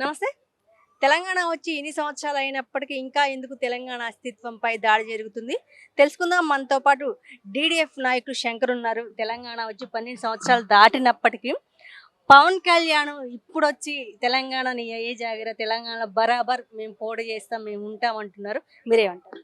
నమస్తే. తెలంగాణ వచ్చి ఇన్ని సంవత్సరాలు అయినప్పటికీ ఇంకా ఎందుకు తెలంగాణ అస్తిత్వంపై దాడి జరుగుతుంది? తెలుసుకుందాం. మనతో పాటు డీడీఎఫ్ నాయకులు శంకర్ ఉన్నారు. తెలంగాణ వచ్చి 12 సంవత్సరాలు దాటినప్పటికీ పవన్ కళ్యాణ్ ఇప్పుడొచ్చి తెలంగాణని ఏ జాగిర తెలంగాణ బరాబర్ మేము పోటీ చేస్తాం, మేము ఉంటాం అంటున్నారు. మీరేమంటారు?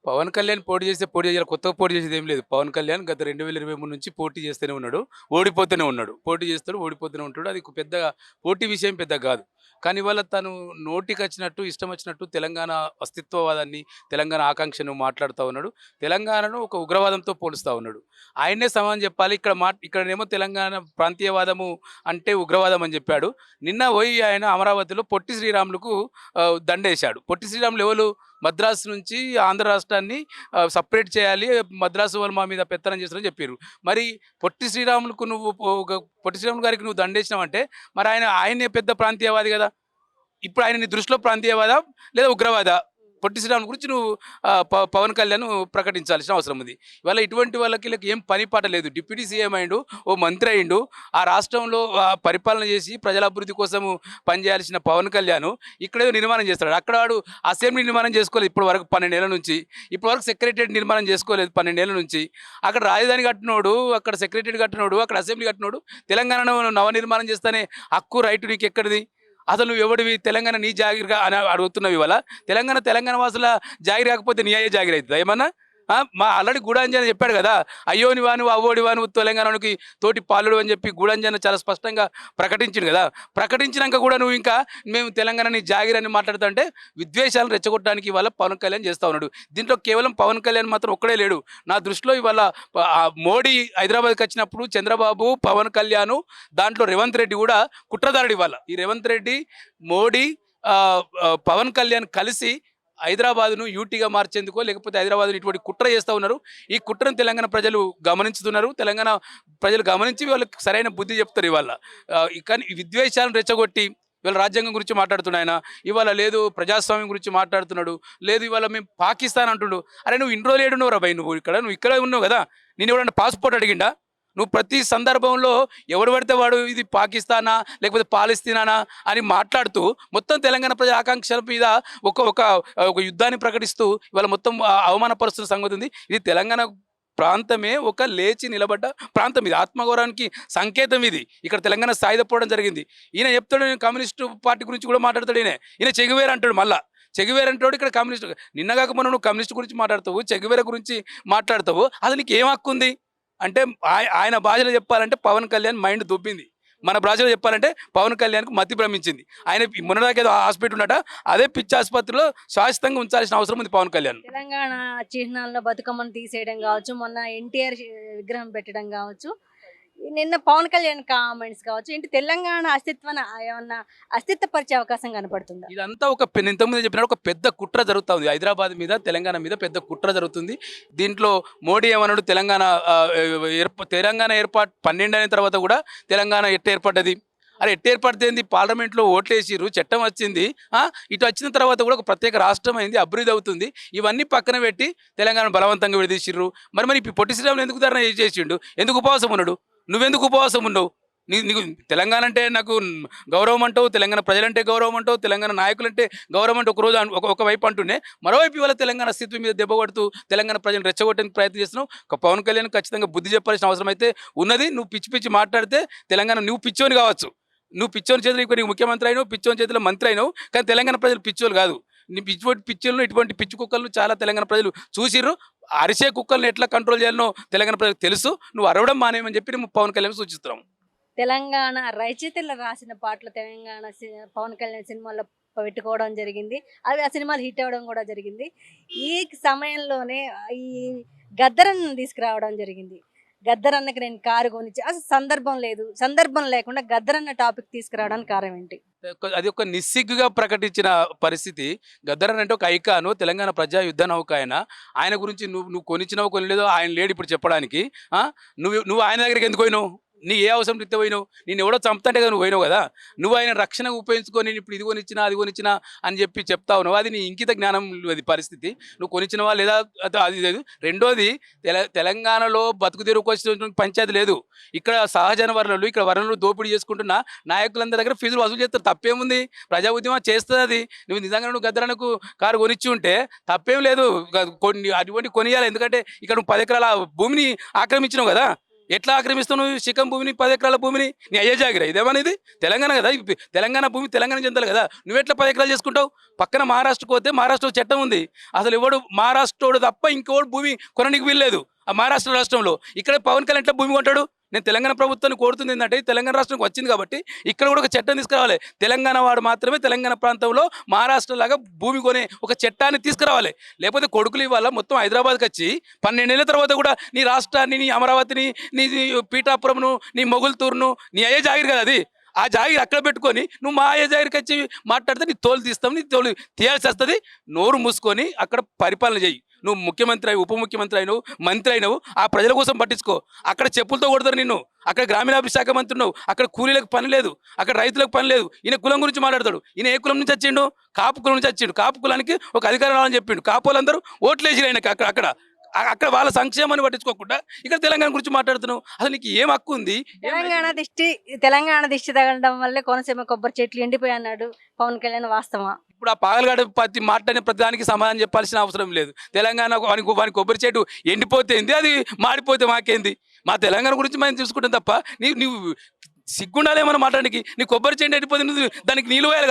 పవన్ కళ్యాణ్ పోటీ చేస్తే పోటీ చేయాలి, కొత్తగా పోటీ చేసేది ఏం లేదు. పవన్ కళ్యాణ్ గత 2023 నుంచి పోటీ చేస్తూనే ఉన్నాడు, ఓడిపోతూనే ఉన్నాడు. పోటీ చేస్తాడు, ఓడిపోతూనే ఉంటాడు. అది పెద్ద పోటీ విషయం పెద్ద కాదు. కానీ ఇవాళ తను నోటికి వచ్చినట్టు ఇష్టం వచ్చినట్టు తెలంగాణ అస్తిత్వవాదాన్ని, తెలంగాణ ఆకాంక్షను మాట్లాడుతూ ఉన్నాడు. తెలంగాణను ఒక ఉగ్రవాదంతో పోలుస్తూ ఉన్నాడు. ఆయనే సమాధానం చెప్పాలి. ఇక్కడనేమో తెలంగాణ ప్రాంతీయవాదము అంటే ఉగ్రవాదం అని చెప్పాడు. నిన్న పోయి ఆయన అమరావతిలో పొట్టి శ్రీరాములకు దండేశాడు. పొట్టి శ్రీరాములు ఎవరు? మద్రాసు నుంచి ఆంధ్ర రాష్ట్రాన్ని సపరేట్ చేయాలి, మద్రాసు వాళ్ళు మా మీద పెత్తనం చేస్తారని చెప్పారు. మరి పొట్టి శ్రీరాములకు పొట్టి శ్రీరాములు గారికి నువ్వు దండేసినావంటే మరి ఆయనే పెద్ద ప్రాంతీయవాది కదా. ఇప్పుడు ఆయన నీ దృష్టిలో ప్రాంతీయవాదా లేదా ఉగ్రవాదా? పొట్టి శ్రీరాములు గురించి నువ్వు పవన్ కళ్యాణ్ ప్రకటించాల్సిన అవసరం ఉంది. ఇవాళ ఇటువంటి వాళ్ళకి ఏం పని పాట లేదు. డిప్యూటీ సీఎం అయిండు, ఓ మంత్రి అయిండు, ఆ రాష్ట్రంలో పరిపాలన చేసి ప్రజల అభివృద్ధి కోసము పనిచేయాల్సిన పవన్ కళ్యాణ్ ఇక్కడేదో నిర్మాణం చేస్తాడు. అక్కడ వాడు అసెంబ్లీ నిర్మాణం చేసుకోలేదు ఇప్పటి వరకు 12 ఏళ్ళ నుంచి. ఇప్పటి వరకు సెక్రటరియట్ నిర్మాణం చేసుకోలేదు 12 ఏళ్ళ నుంచి. అక్కడ రాజధాని కట్టినోడు, అక్కడ సెక్రటరియట్ కట్టినోడు, అక్కడ అసెంబ్లీ కట్టినోడు తెలంగాణను నవనిర్మాణం చేస్తానే హక్కు రైటు నీకు ఎక్కడిది? అసలు నువ్వు ఎవడివి? తెలంగాణ నీ జాగిరిగా అని అడుగుతున్నావు. ఇవాళ తెలంగాణ వాసుల జాగిరి కాకపోతే నీ అయ్యే జాగిరి అవుతుందా ఏమన్నా? మా ఆల్రెడీ గూడాంజన చెప్పాడు కదా, అయ్యోని వాను అవ్వోడి వాను తెలంగాణకి తోటి పాలుడు అని చెప్పి గూడాంజన చాలా స్పష్టంగా ప్రకటించింది కదా. ప్రకటించినాక కూడా నువ్వు ఇంకా మేము తెలంగాణని జాగిరని మాట్లాడుతుంటే విద్వేషాలను రెచ్చగొట్టడానికి ఇవాళ పవన్ కళ్యాణ్ చేస్తూ ఉన్నాడు. దీంట్లో కేవలం పవన్ కళ్యాణ్ మాత్రం ఒక్కడే లేడు. నా దృష్టిలో ఇవాళ మోడీ హైదరాబాద్కి వచ్చినప్పుడు చంద్రబాబు, పవన్ కళ్యాణ్, దాంట్లో రేవంత్ రెడ్డి కూడా కుట్రదారుడు. ఇవాళ ఈ రేవంత్ రెడ్డి, మోడీ, పవన్ కళ్యాణ్ కలిసి హైదరాబాద్ను యూటీగా మార్చేందుకో లేకపోతే హైదరాబాద్ను ఇటువంటి కుట్ర చేస్తూ ఉన్నారు. ఈ కుట్రను తెలంగాణ ప్రజలు గమనించుతున్నారు. తెలంగాణ ప్రజలు గమనించి వాళ్ళకి సరైన బుద్ధి చెప్తారు. ఇవాళ కానీ విద్వేషాలను రెచ్చగొట్టి ఇవాళ రాజ్యాంగం గురించి మాట్లాడుతున్నాడు ఆయన. ఇవాళ లేదు ప్రజాస్వామ్యం గురించి మాట్లాడుతున్నాడు. లేదు ఇవాళ మేము పాకిస్తాన్ అంటున్నాడు. అరే నువ్వు ఇన్ని రోజులు ఏడున్నావు రా భయ్, నువ్వు ఇక్కడ ఉన్నావు కదా. నేను ఎవడన్నా పాస్పోర్ట్ అడిగిండా? నువ్వు ప్రతి సందర్భంలో ఎవడు పడితే వాడు ఇది పాకిస్తానా లేకపోతే పాలస్తీనానా అని మాట్లాడుతూ మొత్తం తెలంగాణ ప్రజల ఆకాంక్షల మీద ఒక యుద్ధాన్ని ప్రకటిస్తూ ఇవాళ మొత్తం అవమానపరుస్తున్న సంగతి ఉంది. ఇది తెలంగాణ ప్రాంతమే ఒక లేచి నిలబడ్డ ప్రాంతం. ఇది ఆత్మగౌరవానికి సంకేతం. ఇది ఇక్కడ తెలంగాణ సాయుధపోవడం జరిగింది. ఈయన చెప్తాడు నేను కమ్యూనిస్టు పార్టీ గురించి కూడా మాట్లాడతాడు. ఈయన చెగువేరు అంటాడు. మళ్ళా చెగువేరు అంటాడు. ఇక్కడ కమ్యూనిస్టు నిన్నగాక మొన్న నువ్వు కమ్యూనిస్టు గురించి మాట్లాడతావు, చెగువేర గురించి మాట్లాడతావు. అది నీకు ఏం హక్కు ఉంది అంటే? ఆయన భాషలో చెప్పాలంటే పవన్ కళ్యాణ్ మైండ్ దొబ్బింది. మన భాషలో చెప్పాలంటే పవన్ కళ్యాణ్కు మతి భ్రమించింది. ఆయన మొన్నదాకా ఏదో హాస్పిటల్ ఉన్నట, అదే పిచ్చి ఆసుపత్రిలో శాశ్వతంగా ఉంచాల్సిన అవసరం ఉంది పవన్ కళ్యాణ్. తెలంగాణ చిహ్నాల్లో బతుకమ్మను తీసేయడం కావచ్చు, మొన్న ఎన్టీఆర్ విగ్రహం పెట్టడం కావచ్చు, నిన్న పవన్ కళ్యాణ్ కామెంట్స్ కావచ్చు, ఏంటి తెలంగాణ అస్తిత్వాన్ని ఏమన్నా అస్తిత్వపరిచే అవకాశం కనపడుతుందా? ఇదంతా నేను ఇంతకుముందు చెప్పిన ఒక పెద్ద కుట్ర జరుగుతుంది. హైదరాబాద్ మీద, తెలంగాణ మీద పెద్ద కుట్ర జరుగుతుంది. దీంట్లో మోడీ ఏమన్నాడు, తెలంగాణ ఏర్పాటు 12 అయిన తర్వాత కూడా తెలంగాణ ఏర్పడ్డది. అరే ఏర్పడితేంది? పార్లమెంట్లో ఓట్లేసిర్రు, చట్టం వచ్చింది. ఇటు వచ్చిన తర్వాత కూడా ఒక ప్రత్యేక రాష్ట్రం అయింది, అభివృద్ధి అవుతుంది. ఇవన్నీ పక్కన పెట్టి తెలంగాణ బలవంతంగా విడదీసిర్రు. మరి పొట్టి శ్రీరాములు ఎందుకు ధర్నా చేసిండు? ఎందుకు ఉపవాసం ఉన్నాడు? నువ్వెందుకు ఉపవాసం ఉండవు? నీకు తెలంగాణ అంటే నాకు గౌరవం అంటావు, తెలంగాణ ప్రజలంటే గౌరవం అంటావు, తెలంగాణ నాయకులంటే గౌరవం అంటే ఒకరోజు ఒకవైపు అంటూనే మరోవైపు ఇవాళ తెలంగాణ అస్తిత్వం మీద దెబ్బ కొడుతూ తెలంగాణ ప్రజలను రెచ్చగొట్టడానికి ప్రయత్నం చేస్తున్నావు. పవన్ కళ్యాణ్ ఖచ్చితంగా బుద్ధి చెప్పాల్సిన అవసరం అయితే ఉన్నది. నువ్వు పిచ్చి మాట్లాడితే తెలంగాణ నువ్వు పిచ్చోని కావచ్చు, నువ్వు పిచ్చోని చేతులు నీకు ముఖ్యమంత్రి అయినావు, పిచ్చోని చేతిలో మంత్రి అయినావు. కానీ తెలంగాణ ప్రజలు పిచ్చోలు కాదు. నీ పిచ్చులను ఇటువంటి పిచ్చి కుక్కలను చాలా తెలంగాణ ప్రజలు చూసిర్రు. అరిసే కుక్కలను ఎట్లా కంట్రోల్ చేయాలనో తెలంగాణ ప్రజలకు తెలుసు. నువ్వు అరవడం మానేయమని చెప్పి మేము పవన్ కళ్యాణ్ సూచిస్తున్నాం. తెలంగాణ రచయితలు రాసిన పాటలు తెలంగాణ పవన్ కళ్యాణ్ సినిమాల్లో పెట్టుకోవడం జరిగింది. అవి ఆ సినిమాలు హిట్ అవ్వడం కూడా జరిగింది. ఈ సమయంలోనే ఈ గద్దరನ್ನು తీసుకురావడం జరిగింది. గద్దరన్నకి నేను కారు కొనిచ్చి అసలు సందర్భం లేకుండా గద్దరన్న టాపిక్ తీసుకురావడానికి కారణం ఏంటి? అది ఒక నిస్సిగ్గుగా ప్రకటించిన పరిస్థితి. గద్దరన్న అంటే ఒక ఐకాను, తెలంగాణ ప్రజా యుద్ధ నౌక. ఆయన గురించి నువ్వు కొనిచ్చినావు కొనిలేదో ఆయన లేడు ఇప్పుడు చెప్పడానికి. నువ్వు ఆయన దగ్గరికి ఎందుకు పోయినావు? నీ ఏ అవసరం రీత్యా పోయినావు? నేను ఎవడో చంపుతుంటే కదా నువ్వు పోయినావు కదా. నువ్వు ఆయన రక్షణ ఉపయోగించుకొని నేను ఇప్పుడు ఇది కొనిచ్చినా అది కొనిచ్చినా అని చెప్పి చెప్తా ఉన్నావు. అది నీ ఇంకిత జ్ఞానం అది పరిస్థితి. నువ్వు కొనిచ్చినవా లేదా అది లేదు. రెండోది తెలంగాణలో బతుకు తెరువుకు వచ్చిన పంచాయతీ లేదు. ఇక్కడ సహజ వనరులు ఇక్కడ వనరులు దోపిడీ చేసుకుంటున్న నాయకులందరి దగ్గర ఫీజులు వసూలు చేస్తారు. తప్పేముంది? ప్రజా ఉద్యమం చేస్తుంది అది. నువ్వు నిజంగా నువ్వు గద్దరనకు కారు కొనిచ్చి ఉంటే తప్పేం లేదు. కొన్ని అటువంటి కొనియాలి. ఎందుకంటే ఇక్కడ నువ్వు 10 ఎకరాల భూమిని ఆక్రమించినావు కదా. ఎట్లా ఆక్రమిస్తావు నువ్వు శిఖం భూమిని 10 ఎకరాల భూమిని? నీ అయ్యే జాగిరా ఇదేమనేది? తెలంగాణ కదా, తెలంగాణ భూమి తెలంగాణ చెందాలి కదా. నువ్వెట్లా 10 ఎకరాలు చేసుకుంటావు? పక్కన మహారాష్ట్రకు పోతే మహారాష్ట్రలో చట్టం ఉంది. అసలు ఎవడు మహారాష్ట్రోడు తప్ప ఇంకోడు భూమి కొనడానికి వీల్లేదు ఆ మహారాష్ట్ర రాష్ట్రంలో. ఇక్కడ పవన్ కళ్యాణ్ ఎట్లా భూమి కొంటాడు? నేను తెలంగాణ ప్రభుత్వాన్ని కోరుతుంది ఏంటంటే తెలంగాణ రాష్ట్రానికి వచ్చింది కాబట్టి ఇక్కడ కూడా ఒక చట్టం తీసుకురావాలి. తెలంగాణ వాడు మాత్రమే తెలంగాణ ప్రాంతంలో మహారాష్ట్ర లాగా భూమి కొనే ఒక చట్టాన్ని తీసుకురావాలి. లేకపోతే కొడుకులు ఇవాళ మొత్తం హైదరాబాద్కి వచ్చి 12 ఏళ్ళ తర్వాత కూడా నీ రాష్ట్రాన్ని, నీ అమరావతిని, నీ పీఠాపురంను, నీ మొగుల్తూరును నీ అయ్యే జాగిరి కదా అది. ఆ జాగిరి అక్కడ పెట్టుకొని నువ్వు మా అయ్యే జాగిరికి వచ్చి మాట్లాడితే నీ తోలు తీస్తాం, నీ తోలు తీయాల్సి వస్తుంది. నోరు మూసుకొని అక్కడ పరిపాలన చేయి. నువ్వు ముఖ్యమంత్రి అయినావు, ఉప ముఖ్యమంత్రి అయినావు, మంత్రి అయినావు, ఆ ప్రజల కోసం పట్టించుకో. అక్కడ చెప్పులతో కొడతారు నిన్ను. అక్కడ గ్రామీణాభివృద్ధి శాఖ మంత్రి ఉన్నావు, అక్కడ కూలీలకు పని లేదు, అక్కడ రైతులకు పని లేదు. ఈయన కులం గురించి మాట్లాడతాడు. ఈయన ఏ కులం నుంచి వచ్చిండు? కాపు కులం నుంచి వచ్చిండు. కాపు కులానికి ఒక అధికారం రావాలని చెప్పిండు. కాపు వాళ్ళందరూ ఓట్లేసిరు ఆయనకి. అక్కడ వాళ్ళ సంక్షేమాన్ని పట్టించుకోకుండా ఇక్కడ తెలంగాణ గురించి మాట్లాడుతున్నావు. అసలు నీకు ఏం హక్కు ఉంది? తెలంగాణ దిష్టి తగలడం వల్లే కోనసీమ కొబ్బరి చెట్లు ఎండిపోయి అన్నాడు పవన్ కళ్యాణ్. వాస్తవా? ఇప్పుడు ఆ పాగలగాడ మాట్లాడిన ప్రతిదానికి సమాధానం చెప్పాల్సిన అవసరం లేదు. తెలంగాణ వాని కొబ్బరి చెట్టు ఎండిపోతేంది, అది మాడిపోతే మాకేంది? మా తెలంగాణ గురించి మనం చూసుకుంటాం తప్ప నీవు సిగ్గుండాలేమన్నా మాట్లాడానికి. నీ కొబ్బరి చెట్టు ఎండిపోతే నువ్వు దానికి నీళ్ళు వేయాలి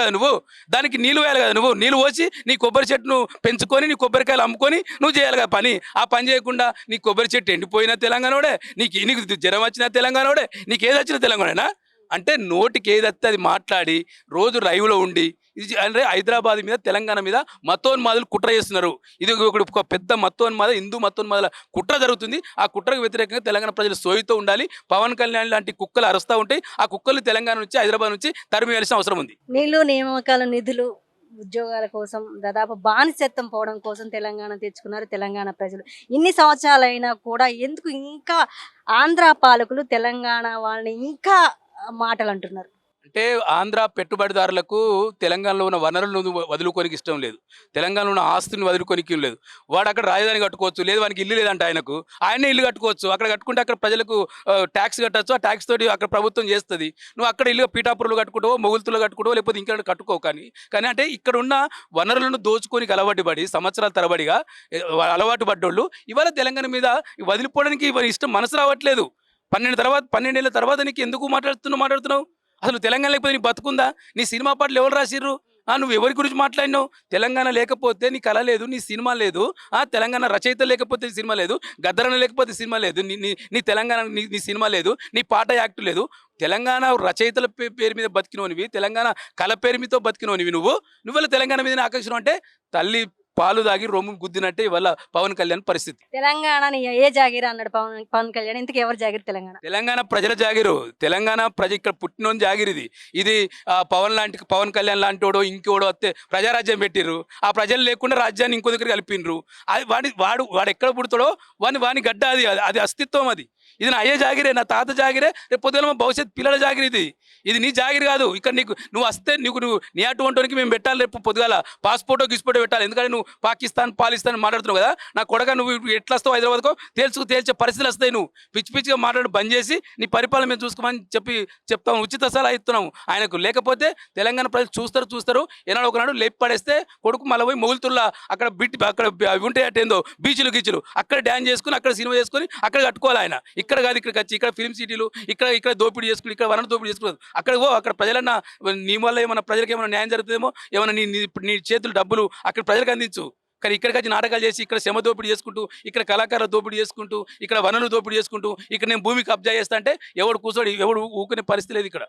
కదా. నువ్వు నీళ్ళు పోసి నీ కొబ్బరి చెట్టును పెంచుకొని నీ కొబ్బరికాయలు అమ్ముకొని నువ్వు చేయాలి కదా పని. ఆ పని చేయకుండా నీ కొబ్బరి చెట్టు ఎండిపోయినా తెలంగాణోడే, నీకు జ్వరం వచ్చినా తెలంగాణోడే, నీకు ఏది వచ్చినా తెలంగాణేనా? అంటే నోటికి ఏది వస్తే అది మాట్లాడి రోజు లైవ్లో ఉండి ఇది అంటే హైదరాబాద్ మీద తెలంగాణ మీద మతోన్మాదులు కుట్ర చేస్తున్నారు. ఇది ఒక పెద్ద మతోన్మాద, హిందూ మతోన్మాదుల కుట్ర జరుగుతుంది. ఆ కుట్రకు వ్యతిరేకంగా తెలంగాణ ప్రజలు సోయితో ఉండాలి. పవన్ కళ్యాణ్ లాంటి కుక్కలు అరుస్తూ ఉంటాయి. ఆ కుక్కలు తెలంగాణ నుంచి, హైదరాబాద్ నుంచి తరిమివేయాల్సిన అవసరం ఉంది. నీళ్లు, నియామకాలు, నిధులు, ఉద్యోగాల కోసం దాదాపు బానిసత్వం పోవడం కోసం తెలంగాణ తెచ్చుకున్నారు తెలంగాణ ప్రజలు. ఇన్ని సంవత్సరాలైనా కూడా ఎందుకు ఇంకా ఆంధ్ర పాలకులు తెలంగాణ వాళ్ళని ఇంకా మాటలు అంటున్నారు? అంటే ఆంధ్ర పెట్టుబడిదారులకు తెలంగాణలో ఉన్న వనరులను వదులుకోనికి ఇష్టం లేదు. తెలంగాణలో ఉన్న ఆస్తుని వదులుకోనికి లేదు. వాడు అక్కడ రాజధాని కట్టుకోవచ్చు, లేదు వానికి ఇల్లు లేదంటే ఆయనే ఇల్లు కట్టుకోవచ్చు. అక్కడ కట్టుకుంటే అక్కడ ప్రజలకు ట్యాక్స్ కట్టచ్చు. ఆ ట్యాక్స్ తోటి అక్కడ ప్రభుత్వం చేస్తుంది. నువ్వు అక్కడ ఇల్లు పీఠాపురంలో కట్టుకుంటావో, మొగుల్తులో కట్టుకుంటావో, లేకపోతే ఇంకా కట్టుకోవు. కానీ అంటే ఇక్కడ ఉన్న వనరులను దోచుకోనికి అలవాటు పడి సంవత్సరాల తరబడిగా అలవాటు పడ్డోళ్ళు ఇవాళ తెలంగాణ మీద వదిలిపోవడానికి ఇష్టం మనసు రావట్లేదు. 12 ఏళ్ళ తర్వాత నీకు ఎందుకు మాట్లాడుతున్నావు? అసలు తెలంగాణ లేకపోతే నీ బతుకుందా? నీ సినిమా పాటలు ఎవరు రాసిర్రు? నువ్వు ఎవరి గురించి మాట్లాడినావు? తెలంగాణ లేకపోతే నీ కళ లేదు, నీ సినిమా లేదు. తెలంగాణ రచయిత లేకపోతే నీ సినిమా లేదు, గద్దరన లేకపోతే సినిమా లేదు, నీ తెలంగాణ నీ సినిమా లేదు, నీ పాట యాక్ట్ లేదు. తెలంగాణ రచయితల పేరు మీద బతికినోనివి, తెలంగాణ కళ పేరు మీతో బతికినోనివి. నువ్వు తెలంగాణ మీద ఆకర్షణ అంటే తల్లి పాలు దాగి రొమ్ము గుద్దినట్టే ఇవాళ పవన్ కళ్యాణ్ పరిస్థితి. తెలంగాణ ఏ జాగిరి అన్నాడు పవన్ కళ్యాణ్. ఇంతకు ఎవరు జాగిరి? తెలంగాణ ప్రజల జాగిరు. తెలంగాణ ప్రజ ఇక్కడ పుట్టినోని జాగిరిది. ఇది పవన్ కళ్యాణ్ లాంటోడో ఇంకోడో వస్తే ప్రజారాజ్యం పెట్టిర్రు. ఆ ప్రజలు లేకుండా రాజ్యాన్ని ఇంకో దగ్గర కలిపిండ్రు. అది వాడు ఎక్కడ పుడతాడో వాని గడ్డ అది అస్తిత్వం. ఇది నా అయ్యే జాగిరే, నా తాత జాగిరే, రేపు పొద్దున భవిష్యత్ పిల్లల జాగిరి. ఇది నీ జాగిరి కాదు. ఇక్కడ నువ్వు వస్తే నువ్వు నీ అటువంటికి మేము పెట్టాలి. రేపు పొద్దుగాల పాస్పోర్టో గిస్పోర్టో పెట్టాలి. ఎందుకంటే నువ్వు పాకిస్తాన్ మాట్లాడుతున్నావు కదా. నా కొడక నువ్వు ఎట్లా వస్తావు హైదరాబాద్కో తేల్చే పరిస్థితులు వస్తాయి. నువ్వు పిచ్చిగా మాట్లాడు బంద్ చేసి నీ పరిపాలన మేము చూసుకోమని చెప్తాము. ఉచిత సలహా ఇస్తున్నాము ఆయనకు. లేకపోతే తెలంగాణ ప్రజలు చూస్తారు. ఏనాడు ఒకనాడు లేపి పడేస్తే కొడుకు మళ్ళీ పోయి మొగులుతుల్లా అక్కడ ఉంటాయి ఏందో బీచ్లు అక్కడ డ్యాన్స్ చేసుకుని, అక్కడ సినిమా చేసుకుని అక్కడ కట్టుకోవాలి ఆయన. ఇక్కడ కాదు, ఇక్కడికి వచ్చి ఇక్కడ ఫిల్మ్ సిటీలు ఇక్కడ దోపిడీ చేసుకుని, ఇక్కడ వనరు దోపిడీ చేసుకున్నారు. అక్కడ ప్రజలన్నా నీ వల్ల ఏమన్నా ప్రజలకు ఏమైనా న్యాయం జరుగుతుందేమో, ఏమైనా నీ చేతులు డబ్బులు అక్కడ ప్రజలకు అందించు. కానీ ఇక్కడికి వచ్చి నాటకాలు చేసి ఇక్కడ శ్రమ దోపిడీ చేసుకుంటూ, ఇక్కడ కళాకారుల దోపిడీ చేసుకుంటూ, ఇక్కడ వనరులు దోపిడీ చేసుకుంటూ, ఇక్కడ నేను భూమి కబ్జా చేస్తా అంటే ఎవడు ఊకునే పరిస్థితి లేదు ఇక్కడ.